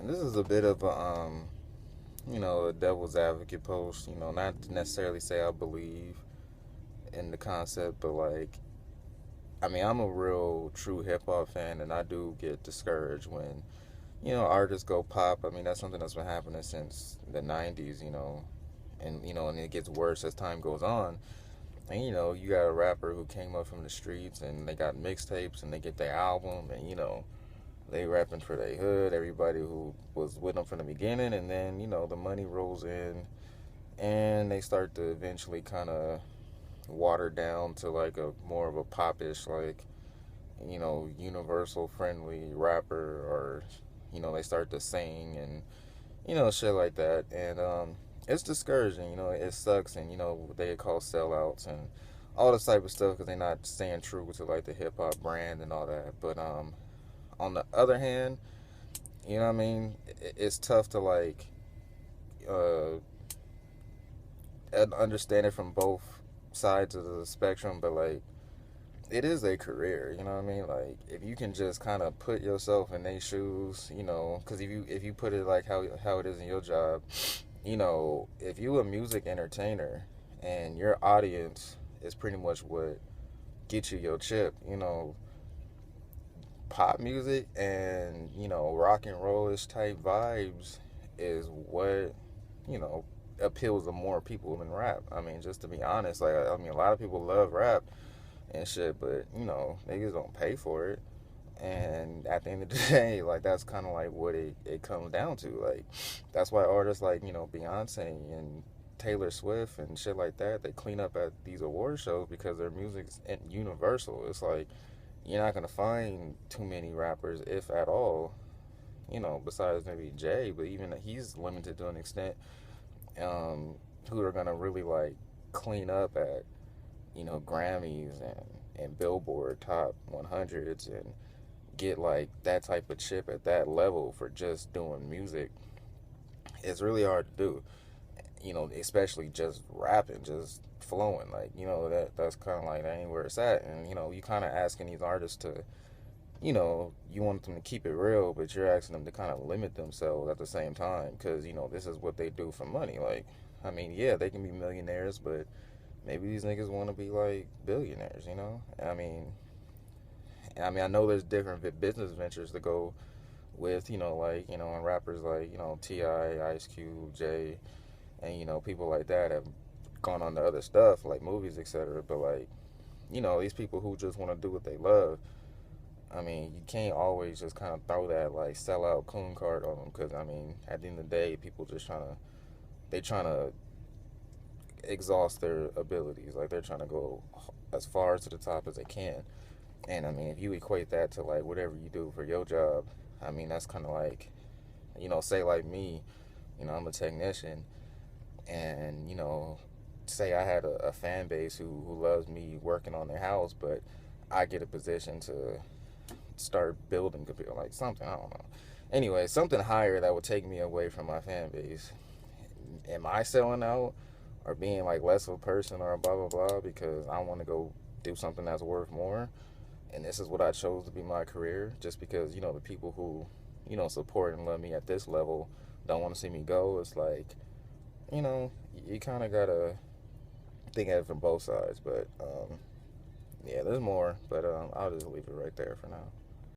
this is a bit of a devil's advocate post. Not to necessarily say I believe in the concept, but like, I mean, I'm a real true hip hop fan, and I do get discouraged when artists go pop. I mean, that's something that's been happening since the '90s. And it gets worse as time goes on. And you got a rapper who came up from the streets, and they got mixtapes, and they get their album, and they rapping for their hood, everybody who was with them from the beginning, and then the money rolls in, and they start to eventually kind of water down to like a more of a popish, like universal friendly rapper, or they start to sing and shit like that, and it's discouraging. It sucks, and they call sellouts and all this type of stuff because they're not staying true to like the hip hop brand and all that. But on the other hand, what I mean, it's tough to like uh, understand it from both sides of the spectrum, but like it is a career, you know what I mean? Like if you can just kind of put yourself in their shoes, because if you put it like how it is in your job, if you a music entertainer and your audience is pretty much what gets you your chip, pop music and rock and rollish type vibes is what you know appeals to more people than rap. I mean, just to be honest, like I mean, a lot of people love rap and shit, but niggas don't pay for it. And at the end of the day, like that's kind of like what it comes down to. Like that's why artists like Beyonce and Taylor Swift and shit like that, they clean up at these award shows because their music's universal. It's like you're not gonna find too many rappers, if at all, besides maybe Jay, but even he's limited to an extent, um, who are gonna really like clean up at Grammys and Billboard top 100s and get like that type of chip at that level for just doing music. It's really hard to do, especially just rapping, just flowing. Like that's kind of like that ain't where it's at. And you kind of asking these artists to you want them to keep it real, but you're asking them to kind of limit themselves at the same time because this is what they do for money. Like, I mean, yeah, they can be millionaires, but maybe these niggas want to be like billionaires. I know there's different business ventures to go with, like and rappers like Ti, Ice Cube, Jay, and people like that have gone on to other stuff like movies, etc. But like these people who just want to do what they love, I mean, you can't always just kind of throw that like sellout coon card on them because I mean, at the end of the day, people just trying to exhaust their abilities. Like they're trying to go as far to the top as they can. And I mean, if you equate that to like whatever you do for your job, I mean, that's kind of like, say like me, I'm a technician, and say I had a fan base who loves me working on their house, but I get a position to start building computer like something, I don't know. Anyway, something higher that would take me away from my fan base. Am I selling out or being like less of a person or blah blah blah because I want to go do something that's worth more? And this is what I chose to be my career, just because the people who support and love me at this level don't want to see me go. It's like you know you kind of gotta think at it from both sides. But yeah, there's more, but I'll just leave it right there for now.